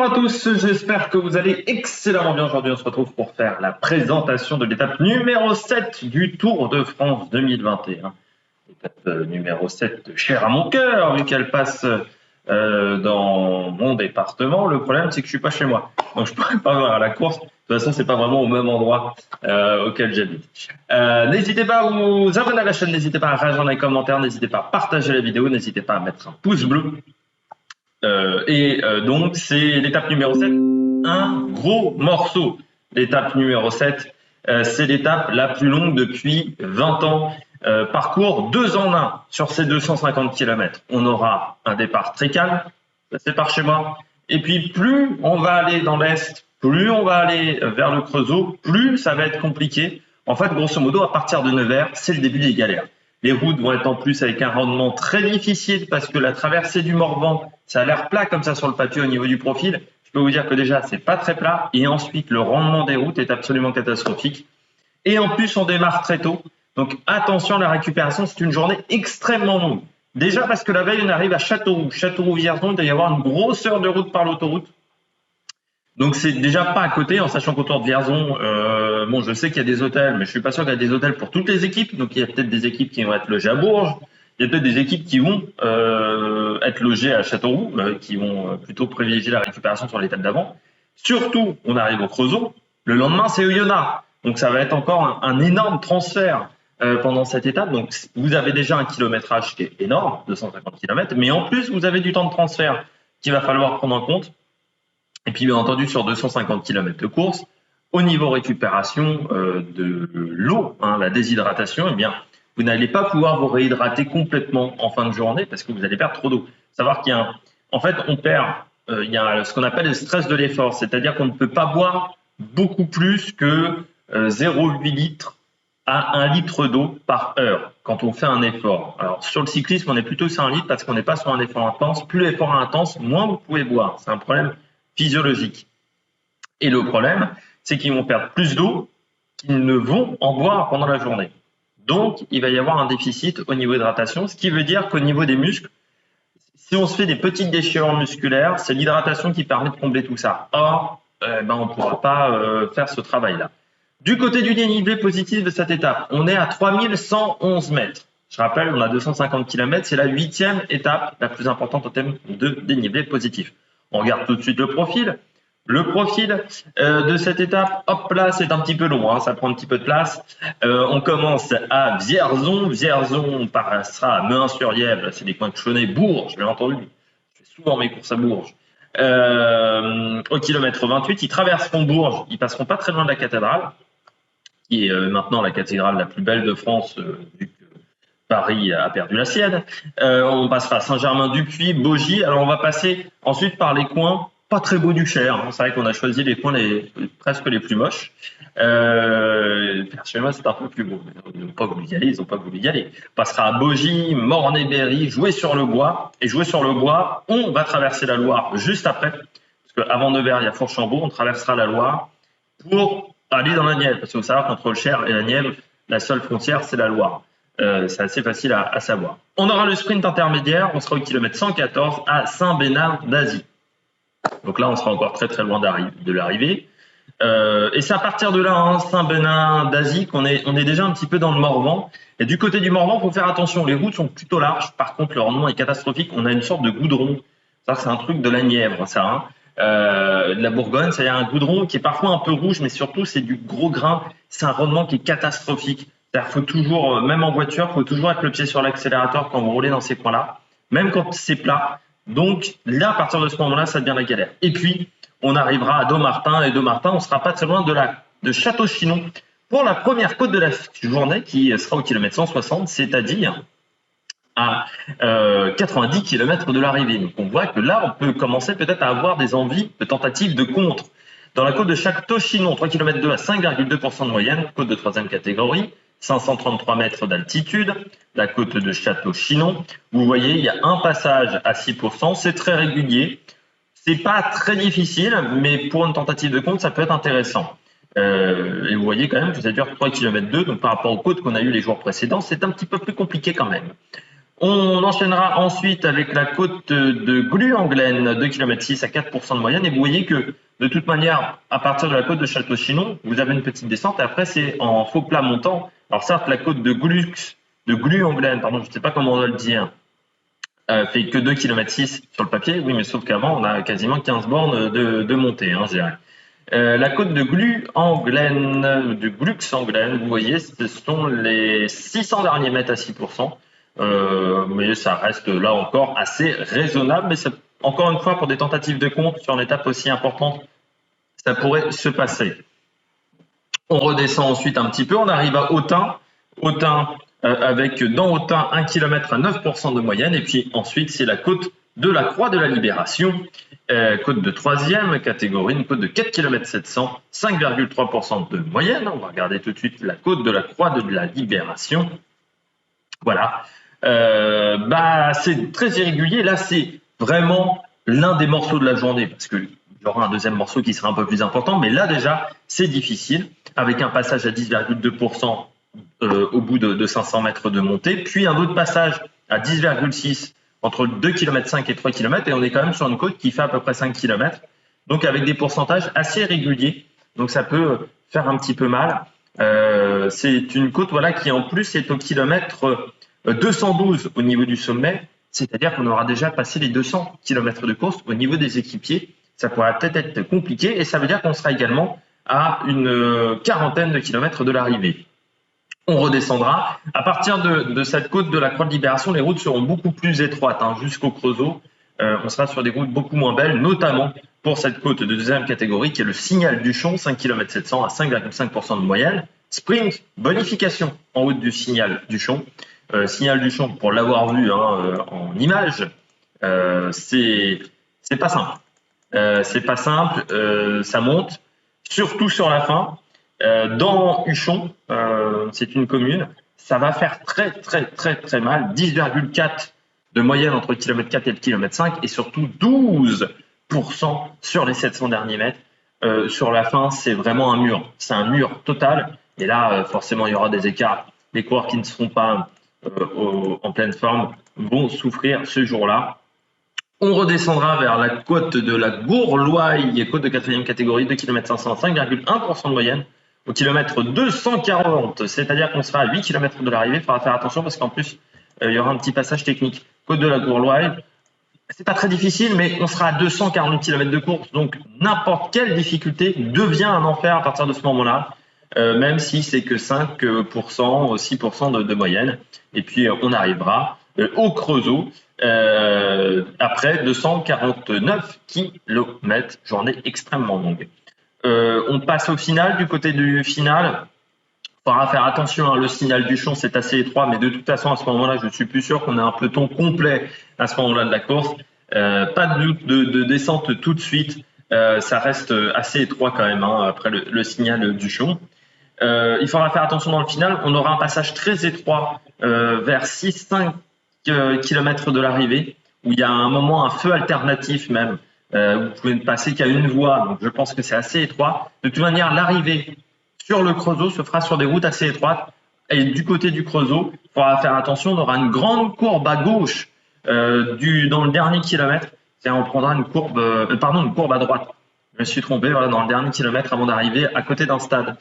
Bonjour à tous, j'espère que vous allez excellemment bien. Aujourd'hui, on se retrouve pour faire la présentation de l'étape numéro 7 du Tour de France 2021. L'étape numéro 7 chère à mon cœur, vu qu'elle passe dans mon département. Le problème, c'est que je suis pas chez moi, donc je pourrais pas voir la course. De toute façon, c'est pas vraiment au même endroit auquel j'habite. N'hésitez pas à vous abonner à la chaîne, n'hésitez pas à réagir dans les commentaires, n'hésitez pas à partager la vidéo, n'hésitez pas à mettre un pouce bleu. Donc, c'est l'étape numéro 7, un gros morceau. L'étape numéro 7, c'est l'étape la plus longue depuis 20 ans. Parcours 2 en 1 sur ces 250 km. On aura un départ très calme, c'est par chez moi. Et puis, plus on va aller dans l'Est, plus on va aller vers le Creusot, plus ça va être compliqué. En fait, grosso modo, à partir de Nevers, c'est le début des galères. Les routes vont être en plus avec un rendement très difficile parce que la traversée du Morvan, ça a l'air plat comme ça sur le papier au niveau du profil. Je peux vous dire que déjà, c'est pas très plat. Et ensuite, le rendement des routes est absolument catastrophique. Et en plus, on démarre très tôt. Donc, attention, la récupération, c'est une journée extrêmement longue. Déjà parce que la veille, on arrive à Châteauroux. Châteauroux-Vierzon, il doit y avoir une grosse heure de route par l'autoroute. Donc, c'est déjà pas à côté, en sachant qu'autour de Vierzon, bon, je sais qu'il y a des hôtels, mais je suis pas sûr qu'il y a des hôtels pour toutes les équipes. Donc, il y a peut-être des équipes qui vont être logées à Bourges. Il y a peut-être des équipes qui vont être logées à Châteauroux, qui vont plutôt privilégier la récupération sur l'étape d'avant. Surtout, on arrive au Creusot. Le lendemain, c'est Oyonnax. Donc, ça va être encore un énorme transfert pendant cette étape. Donc, vous avez déjà un kilométrage qui est énorme, 250 km, mais en plus, vous avez du temps de transfert qu'il va falloir prendre en compte. Et puis, bien entendu, sur 250 km de course, au niveau récupération de l'eau, la déshydratation, eh bien, vous n'allez pas pouvoir vous réhydrater complètement en fin de journée parce que vous allez perdre trop d'eau. Savoir qu'il y a en fait, on perd, il y a ce qu'on appelle le stress de l'effort, c'est-à-dire qu'on ne peut pas boire beaucoup plus que 0,8 litres à 1 litre d'eau par heure quand on fait un effort. Alors, sur le cyclisme, on est plutôt sur 1 litre parce qu'on n'est pas sur un effort intense. Plus l'effort est intense, moins vous pouvez boire. C'est un problème physiologique. Et le problème, c'est qu'ils vont perdre plus d'eau qu'ils ne vont en boire pendant la journée. Donc, il va y avoir un déficit au niveau d'hydratation, ce qui veut dire qu'au niveau des muscles, si on se fait des petites déchirures musculaires, c'est l'hydratation qui permet de combler tout ça. Or, on ne pourra pas faire ce travail-là. Du côté du dénivelé positif de cette étape, on est à 3111 mètres. Je rappelle, on a 250 km, c'est la 8e étape la plus importante en termes de dénivelé positif. On regarde tout de suite le profil. Le profil de cette étape, hop là, c'est un petit peu long, ça prend un petit peu de place. On commence à Vierzon. Vierzon, on passera à Mehun-sur-Yèvre, c'est des coins de Chauny, Bourges, bien entendu. Je fais souvent mes courses à Bourges. Au kilomètre 28, ils traverseront Bourges, ils passeront pas très loin de la cathédrale, qui est maintenant la cathédrale la plus belle de France, vu que Paris a perdu la sienne. On passera à Saint-Germain-du-Puy, Baugy. Alors, on va passer ensuite par les coins pas très beaux du Cher. C'est vrai qu'on a choisi les coins presque les plus moches. Personnellement, c'est un peu plus beau. Ils n'ont pas voulu y aller, ils n'ont pas voulu y aller. On passera à Baugy, Mornay-Berry, Jouer-sur-le-Bois. Et Jouer-sur-le-Bois, on va traverser la Loire juste après. Parce qu'avant Nevers, il y a Fourchambault. On traversera la Loire pour aller dans la Nièvre. Parce qu'il faut savoir qu'entre le Cher et la Nièvre, la seule frontière, c'est la Loire. C'est assez facile à savoir. On aura le sprint intermédiaire, on sera au kilomètre 114 à Saint-Bénard d'Azy. Donc là, on sera encore très très loin de l'arrivée. Et c'est à partir de là, Saint-Bénard d'Azy, qu'on est déjà un petit peu dans le Morvan. Et du côté du Morvan, il faut faire attention, les routes sont plutôt larges. Par contre, le rendement est catastrophique. On a une sorte de goudron. Ça, c'est un truc de la Nièvre, ça. De la Bourgogne, c'est un goudron qui est parfois un peu rouge, mais surtout, c'est du gros grain. C'est un rendement qui est catastrophique. Il faut toujours, même en voiture, il faut toujours être le pied sur l'accélérateur quand vous roulez dans ces coins-là, même quand c'est plat. Donc là, à partir de ce moment-là, ça devient la galère. Et puis, on arrivera à Dommartin, et Dommartin, on sera pas très loin de Château-Chinon pour la première côte de la journée qui sera au kilomètre 160, c'est-à-dire à 90 km de l'arrivée. Donc on voit que là, on peut commencer peut-être à avoir des envies de tentatives de contre. Dans la côte de Château-Chinon, 3 km 2 à 5,2% de moyenne, côte de 3e catégorie. 533 mètres d'altitude, la côte de Château-Chinon. Vous voyez, il y a un passage à 6%, c'est très régulier. C'est pas très difficile, mais pour une tentative de compte, ça peut être intéressant. Et vous voyez quand même que ça dure 3 km 2, donc par rapport aux côtes qu'on a eues les jours précédents, c'est un petit peu plus compliqué quand même. On enchaînera ensuite avec la côte de Glu-en-Glen, 2 km 6 à 4% de moyenne. Et vous voyez que de toute manière, à partir de la côte de Château-Chinon, vous avez une petite descente. Et après, c'est en faux plat montant. Alors certes, la côte de Glu-en-Glen, pardon, je ne sais pas comment on doit le dire, fait que 2 km 6 sur le papier. Oui, mais sauf qu'avant, on a quasiment 15 bornes de montée, je dirais. La côte de Glu-en-Glen, de Glux-en-Glen, vous voyez, ce sont les 600 derniers mètres à 6%. Mais ça reste là encore assez raisonnable. Mais encore une fois, pour des tentatives de compte sur une étape aussi importante, ça pourrait se passer. On redescend ensuite un petit peu, on arrive à Autun. Autun, avec dans Autun 1 km à 9% de moyenne. Et puis ensuite, c'est la côte de la Croix de la Libération, côte de 3e catégorie, une côte de 4 km 700, 5,3% de moyenne. On va regarder tout de suite la côte de la Croix de la Libération. Voilà. C'est très irrégulier. Là, c'est vraiment l'un des morceaux de la journée parce qu'il y aura un deuxième morceau qui sera un peu plus important. Mais là, déjà, c'est difficile avec un passage à 10,2% au bout de 500 mètres de montée, puis un autre passage à 10,6 entre 2,5 km et 3 km. Et on est quand même sur une côte qui fait à peu près 5 km. Donc, avec des pourcentages assez réguliers. Donc, ça peut faire un petit peu mal. C'est une côte qui en plus est au kilomètre 212 au niveau du sommet, c'est-à-dire qu'on aura déjà passé les 200 km de course au niveau des équipiers. Ça pourrait peut-être être compliqué et ça veut dire qu'on sera également à une quarantaine de kilomètres de l'arrivée. On redescendra. À partir de cette côte de la Croix de Libération, les routes seront beaucoup plus étroites jusqu'au Creusot. On sera sur des routes beaucoup moins belles, notamment pour cette côte de deuxième catégorie qui est le Signal du Chon, 5 km 700 à 5,5% de moyenne. Sprint, bonification en haut du Signal du Chon. Signal du Chon, pour l'avoir vu en image, c'est pas simple. C'est pas simple, ça monte, surtout sur la fin. Dans Huchon, c'est une commune, ça va faire très mal, 10,4 de moyenne entre le kilomètre 4 et le kilomètre 5 et surtout 12% sur les 700 derniers mètres. Sur la fin, c'est vraiment un mur, c'est un mur total. Et là, forcément, il y aura des écarts. Les coureurs qui ne seront pas en pleine forme vont souffrir ce jour-là. On redescendra vers la côte de la Gourloye, côte de 4e catégorie, 2 km 500, 5,1% de moyenne. Au kilomètre 240, c'est-à-dire qu'on sera à 8 km de l'arrivée. Il faudra faire attention parce qu'en plus, il y aura un petit passage technique. Côte de la Gourloye, c'est pas très difficile, mais on sera à 240 km de course. Donc, n'importe quelle difficulté devient un enfer à partir de ce moment-là, même si c'est que 5%, 6% de moyenne. Et puis, on arrivera au Creusot après 249 km, journée extrêmement longue. On passe au final. Du côté du final, il faudra faire attention. Le Signal du Chon, c'est assez étroit, mais de toute façon, à ce moment-là, je ne suis plus sûr qu'on ait un peloton complet à ce moment-là de la course. Pas de descente tout de suite. Ça reste assez étroit quand même après le Signal du Chon. Il faudra faire attention dans le final. On aura un passage très étroit vers 6-5 km de l'arrivée, où il y a un moment un feu alternatif même. Vous pouvez ne passer qu'à une voie, donc je pense que c'est assez étroit. De toute manière, l'arrivée sur le Creusot se fera sur des routes assez étroites. Et du côté du Creusot, il faudra faire attention, on aura une grande courbe à gauche dans le dernier kilomètre. On prendra une courbe à droite. Je me suis trompé, dans le dernier kilomètre avant d'arriver à côté d'un stade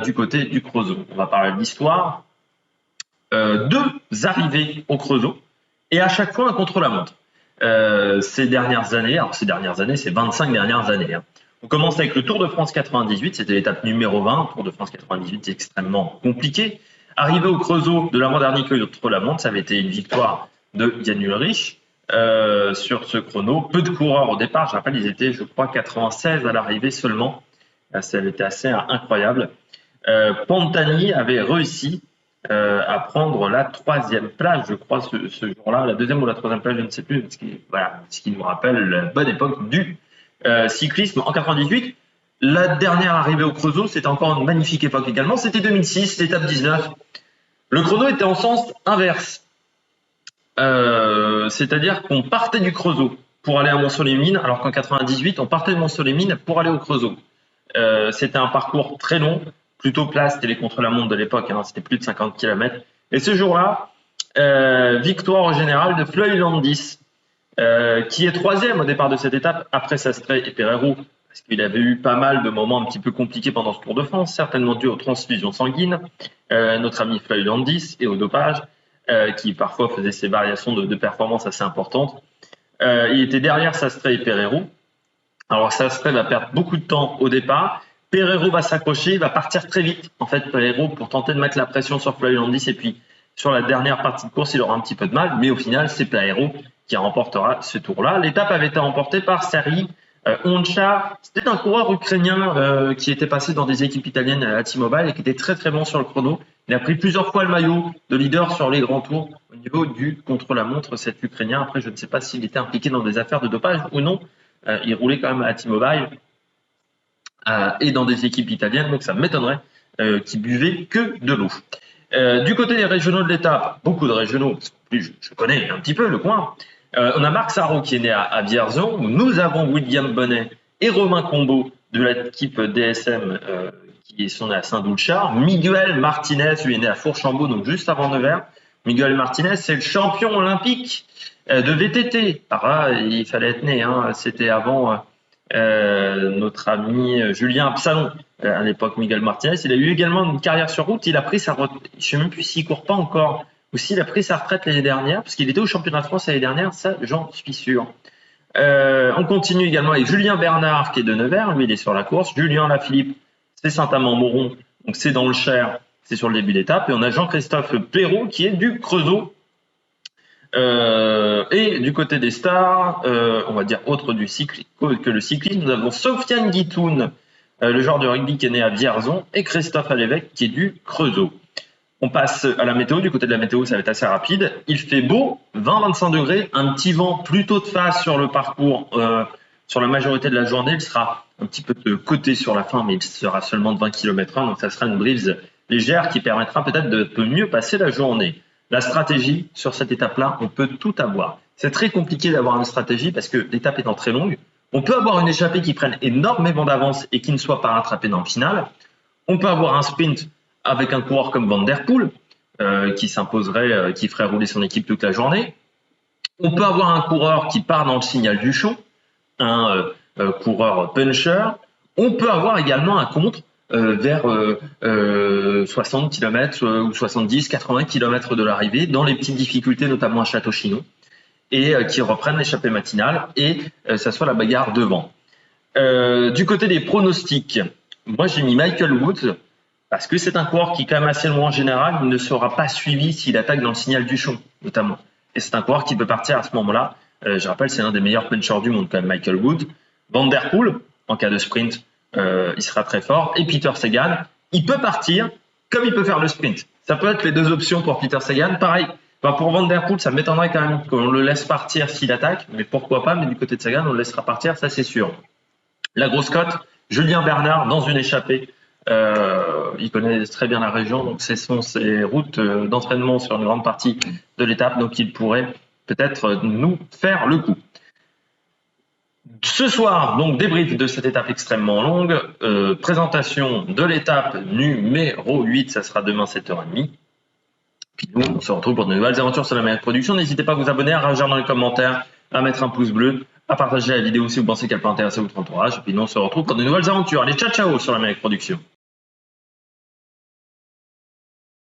du côté du Creusot. On va parler de l'histoire. 2 arrivées au Creusot et à chaque fois un contre-la-montre. Ces dernières années, c'est 25 dernières années. On commence avec le Tour de France 98, c'était l'étape numéro 20. Le Tour de France 98, c'est extrêmement compliqué. Arrivé au Creusot de l'avant-dernier contre-la-montre, ça avait été une victoire de Yann Ulrich sur ce chrono. Peu de coureurs au départ, je rappelle, ils étaient, je crois, 96 à l'arrivée seulement. Ça avait été assez incroyable. Pantani avait réussi à prendre la 3e place, je crois, ce jour-là, la 2e ou la 3e place, je ne sais plus, ce qui nous rappelle la bonne époque du cyclisme en 98. La dernière arrivée au Creusot, c'était encore une magnifique époque également, c'était 2006, l'étape 19. Le chrono était en sens inverse, c'est-à-dire qu'on partait du Creusot pour aller à Mont-Soleil-Mines, alors qu'en 98, on partait de Mont-Soleil-Mines pour aller au Creusot. C'était un parcours très long, plutôt plat, c'était les contre-la-montre de l'époque, c'était plus de 50 km. Et ce jour-là, Victoire au général de Floyd Landis, qui est troisième au départ de cette étape, après Sastre et Pereiro, parce qu'il avait eu pas mal de moments un petit peu compliqués pendant ce Tour de France, certainement dû aux transfusions sanguines, notre ami Floyd Landis, et au dopage, qui parfois faisait ces variations de performance assez importantes. Il était derrière Sastre et Pereiro. Alors Sastre va perdre beaucoup de temps au départ. Pereiro va s'accrocher, va partir très vite. En fait, Pereiro, pour tenter de mettre la pression sur Floyd Landis, et puis sur la dernière partie de course, il aura un petit peu de mal, mais au final, c'est Pereiro qui remportera ce tour-là. L'étape avait été remportée par Serhiy Oncha. C'était un coureur ukrainien qui était passé dans des équipes italiennes à T-Mobile et qui était très très bon sur le chrono. Il a pris plusieurs fois le maillot de leader sur les grands tours au niveau du contre-la-montre, cet Ukrainien. Après, je ne sais pas s'il était impliqué dans des affaires de dopage ou non. Il roulait quand même à T-Mobile et dans des équipes italiennes, donc ça m'étonnerait qu'il buvait que de l'eau. Du côté des régionaux de l'étape, beaucoup de régionaux, je connais un petit peu le coin. On a Marc Sarrault qui est né à Vierzon. Nous avons William Bonnet et Romain Combeau de l'équipe DSM qui sont nés à Saint-Doulchard. Miguel Martinez, lui, est né à Fourchambault, donc juste avant Nevers. Miguel Martinez, c'est le champion olympique de VTT. Alors là, il fallait être né, hein. C'était avant notre ami Julien Absalon. À l'époque, Miguel Martinez, il a eu également une carrière sur route. Il a pris sa retraite. Je ne sais même plus s'il ne court pas encore ou s'il a pris sa retraite l'année dernière, parce qu'il était au championnat de France l'année dernière, ça, j'en suis sûr. On continue également avec Julien Bernard, qui est de Nevers. Lui, il est sur la course. Julien Lafilippe, c'est Saint-Amand-Moron, donc c'est dans le Cher, c'est sur le début d'étape. Et on a Jean-Christophe Perrault, qui est du Creusot. Et du côté des stars, on va dire autre que le cyclisme, nous avons Sofiane Guitoun, le joueur de rugby qui est né à Vierzon, et Christophe Alévèque qui est du Creusot. On passe à la météo. Du côté de la météo, ça va être assez rapide. Il fait beau, 20-25 degrés, un petit vent plutôt de face sur le parcours. Sur la majorité de la journée, il sera un petit peu de côté sur la fin, mais il sera seulement de 20 km/h, donc ça sera une brise légère qui permettra peut-être de mieux passer la journée. La stratégie sur cette étape-là, on peut tout avoir. C'est très compliqué d'avoir une stratégie parce que l'étape étant très longue, on peut avoir une échappée qui prenne énormément d'avance et qui ne soit pas rattrapée dans le final. On peut avoir un sprint avec un coureur comme Van Der Poel qui s'imposerait, qui ferait rouler son équipe toute la journée. On peut avoir un coureur qui part dans le signal du champ, un coureur puncher. On peut avoir également un contre vers 60 km ou 70, 80 km de l'arrivée, dans les petites difficultés, notamment à Château-Chinon, et qui reprennent l'échappée matinale, et ça soit la bagarre devant. Du côté des pronostics, moi j'ai mis Michael Woods, parce que c'est un coureur qui est quand même assez loin en général, il ne sera pas suivi s'il attaque dans le signal du champ, notamment. Et c'est un coureur qui peut partir à ce moment-là. Je rappelle, c'est l'un des meilleurs punchers du monde, quand même, Michael Woods. Van Der Poel, en cas de sprint, il sera très fort. Et Peter Sagan, il peut partir comme il peut faire le sprint. Ça peut être les deux options pour Peter Sagan. Pareil, pour Van Der Poel, ça m'étonnerait quand même qu'on le laisse partir s'il attaque, mais pourquoi pas, mais du côté de Sagan, on le laissera partir, ça c'est sûr. La grosse cote, Julien Bernard dans une échappée. Il connaît très bien la région, donc ce sont ses routes d'entraînement sur une grande partie de l'étape, donc il pourrait peut-être nous faire le coup. Ce soir, donc débrief de cette étape extrêmement longue, présentation de l'étape numéro 8, ça sera demain 7h30. Puis nous, on se retrouve pour de nouvelles aventures sur la meilleure production. N'hésitez pas à vous abonner, à réagir dans les commentaires, à mettre un pouce bleu, à partager la vidéo si vous pensez qu'elle peut intéresser votre entourage. Et puis nous, on se retrouve pour de nouvelles aventures. Allez, ciao ciao sur la meilleure production.